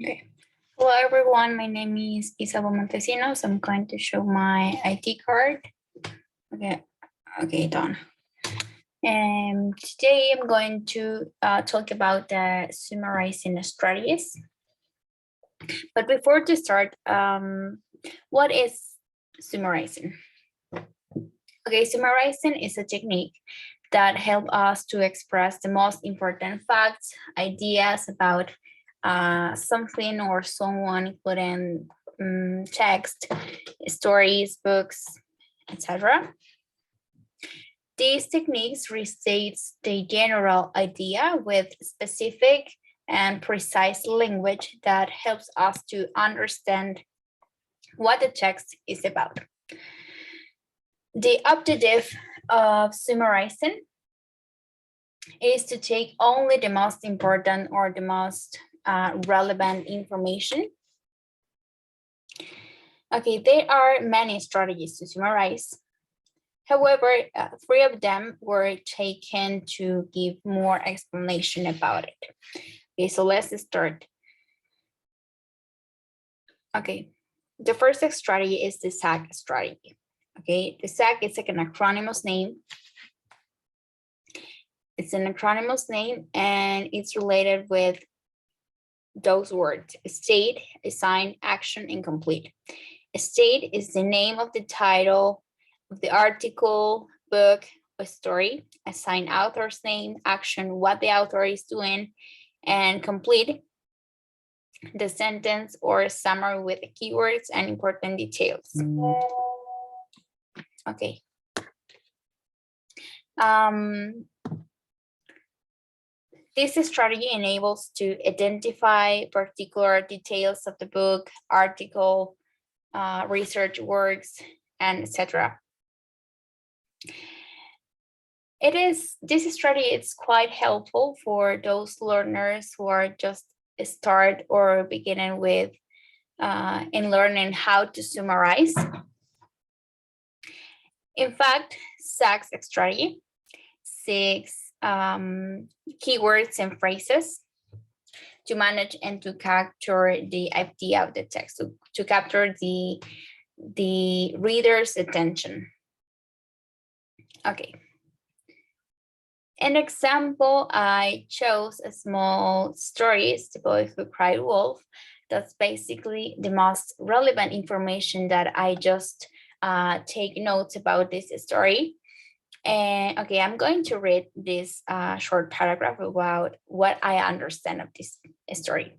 Okay. Hello everyone, my name is Isabel Montesinos. I'm going to show my ID card. Okay, done. And today I'm going to talk about the summarizing strategies. But before to start, what is summarizing? Okay, summarizing is a technique that helps us to express the most important facts, ideas about something or someone, including text, stories, books, etc. These techniques restates the general idea with specific and precise language that helps us to understand what the text is about. The objective of summarizing is to take only the most important or the most relevant information. Okay, there are many strategies to summarize. However, 3 of them were taken to give more explanation about it. Okay, so let's start. Okay, the first strategy is the SAG strategy. Okay, the SAG is like an acronymous name. It's an acronymous name and it's related with those words: state, assign, action, and complete. State is the name of the title of the article, book, or story. Assign, author's name, action, what the author is doing, and complete, the sentence or summary with the keywords and important details. Okay. This strategy enables to identify particular details of the book, article, research works, and etc. This strategy is quite helpful for those learners who are just start or beginning with in learning how to summarize. In fact, SAG's strategy seeks keywords and phrases to manage and to capture the idea of the text, to capture the reader's attention. Okay. An example, I chose a small stories, The Boy Who Cried Wolf. That's basically the most relevant information that I just take notes about this story. And okay, I'm going to read this short paragraph about what I understand of this story.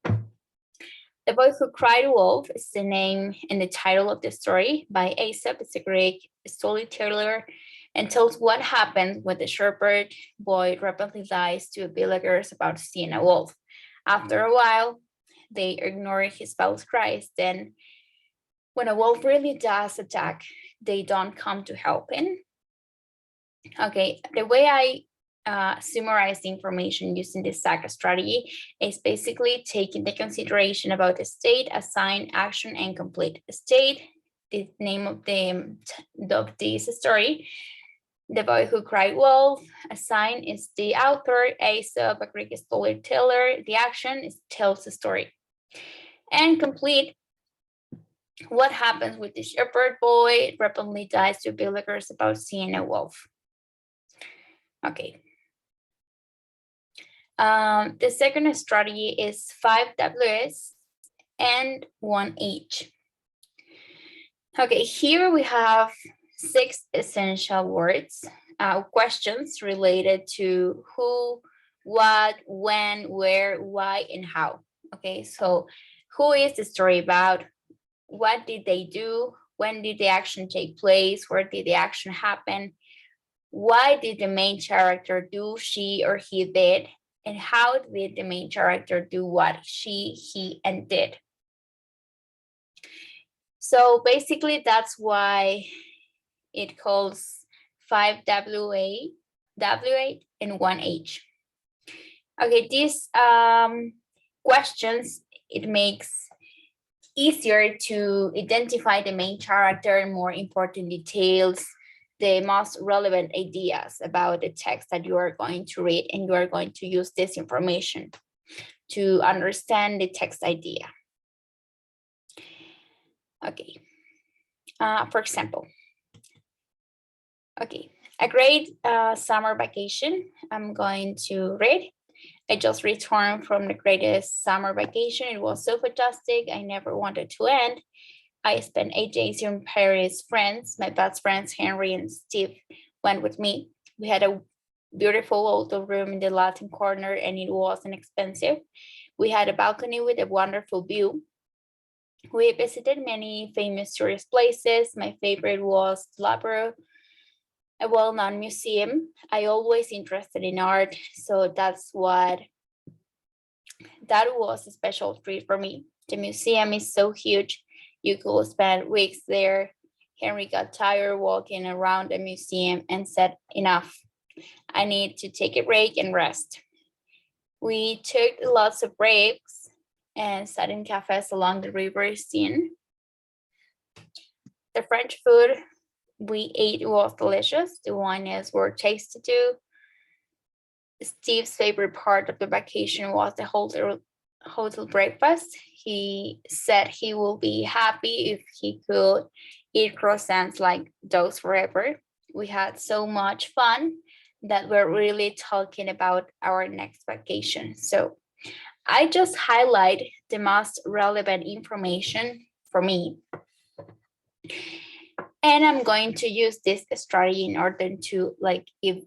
The Boy Who Cried Wolf is the name and the title of the story by Aesop. It's a Greek storyteller and tells what happens when the shepherd boy rapidly lies to villagers about seeing a wolf. After a while, they ignore his false cries. Then, when a wolf really does attack, they don't come to help him. Okay, the way I summarize the information using the SAG strategy is basically taking the consideration about the state, assign, action, and complete. State, the name of this story. The Boy Who Cried Wolf. Assign is the author, Aesop, a Greek storyteller. The action is tells the story. And complete, what happens with the shepherd boy rapidly dies to villagers about seeing a wolf. Okay. The second strategy is 5 Ws and 1 H. Okay, here we have 6 essential words, questions related to who, what, when, where, why, and how. Okay, so who is the story about? What did they do? When did the action take place? Where did the action happen? Why did the main character do she or he did? And how did the main character do what she, he, and did? So basically, that's why it calls 5 WA, W8, and 1 H. Okay, these questions, it makes easier to identify the main character and more important details, the most relevant ideas about the text that you are going to read, and you are going to use this information. to understand the text idea. Okay, for example, okay, a great summer vacation. I'm going to read. I just returned from the greatest summer vacation. It was so fantastic. I never wanted to end. I spent 8 days in Paris. Friends, my best friends, Henry and Steve, went with me. We had a beautiful hotel room in the Latin corner and it wasn't expensive. We had a balcony with a wonderful view. We visited many famous tourist places. My favorite was Labrador, a well-known museum. I always interested in art, so that was a special treat for me. The museum is so huge, you could spend weeks there. Henry got tired walking around the museum and said, enough, I need to take a break and rest. We took lots of breaks and sat in cafes along the river Seine. The French food we ate was delicious. The wines were tasty too. Steve's favorite part of the vacation was the hotel breakfast. He said he will be happy if he could eat croissants like those forever. We had so much fun that we're really talking about our next vacation. So I just highlight the most relevant information for me. And I'm going to use this strategy in order to give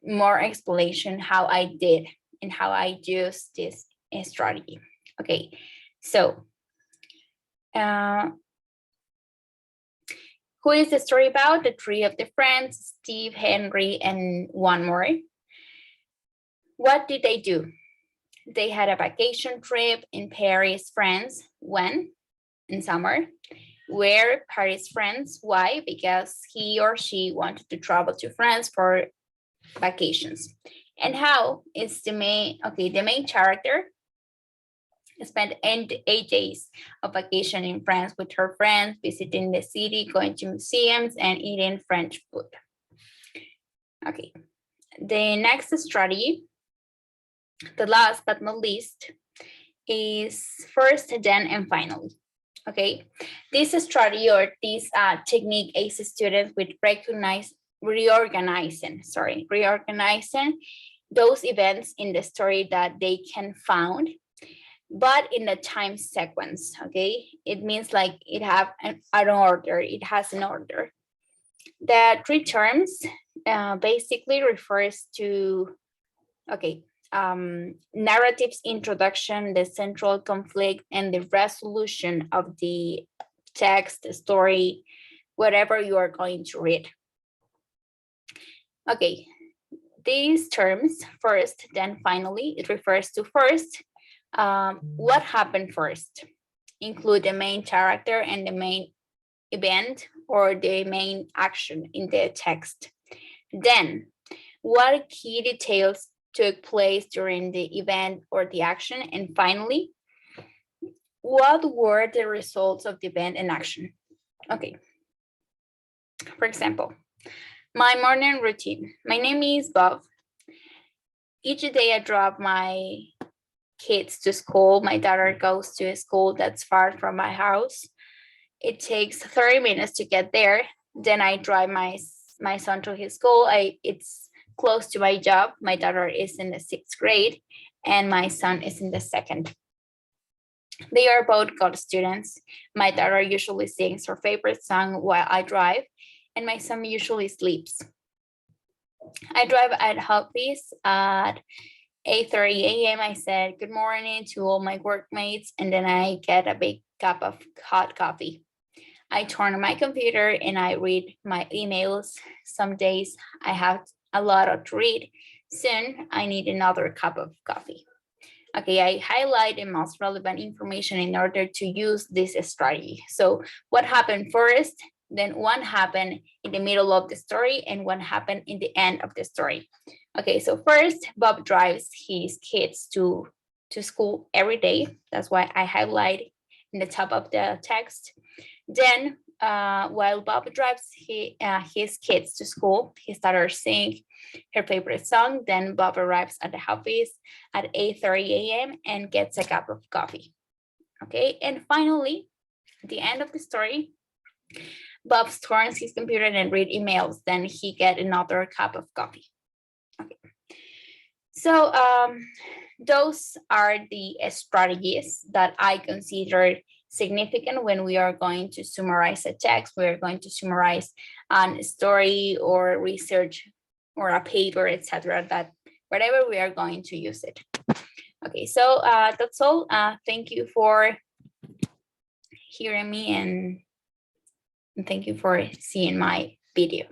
more explanation how I did and how I use this strategy. Okay, so who is the story about? The three of the friends, Steve, Henry, and one more. What did they do? They had a vacation trip in Paris, France. When? In summer. Where? Paris, France. Why? Because he or she wanted to travel to France for vacations. And how is the main character spent 8 days of vacation in France with her friends, visiting the city, going to museums, and eating French food. Okay, the next strategy, the last but not least, is first, then, and finally. Okay, this strategy or this technique aids students with reorganizing those events in the story that they can found, but in a time sequence. Okay, it means like it have an order. It has an order. The three terms basically refers to narrative's introduction, the central conflict, and the resolution of the text, story, whatever you are going to read. Okay, these terms, first, then, finally, it refers to first, what happened first, include the main character and the main event or the main action in the text. Then, what key details took place during the event or the action? And finally, what were the results of the event and action? Okay. For example, my morning routine. My name is Bob. Each day I drop my kids to school. My daughter goes to a school that's far from my house. It takes 30 minutes to get there. Then I drive my son to his school. It's close to my job. My daughter is in the 6th grade and my son is in the 2nd. They are both good students. My daughter usually sings her favorite song while I drive, and my son usually sleeps. I drive at office at 8:30 a.m. I said good morning to all my workmates, and then I get a big cup of hot coffee. I turn on my computer and I read my emails. Some days I have a lot to read. Soon I need another cup of coffee. Okay, I highlight the most relevant information in order to use this strategy. So what happened first, then what happened in the middle of the story, and what happened in the end of the story. Okay, so first, Bob drives his kids to school every day. That's why I highlight in the top of the text. Then while Bob drives his kids to school, he started singing her favorite song. Then Bob arrives at the office at 8:30 a.m. and gets a cup of coffee. Okay, and finally, at the end of the story, Bob turns his computer and read emails. Then he get another cup of coffee. Okay, so those are the strategies that I consider significant when we are going to summarize a text. We are going to summarize a story or research or a paper, etc. That whatever we are going to use it. Okay, so that's all. Thank you for hearing me and thank you for seeing my video.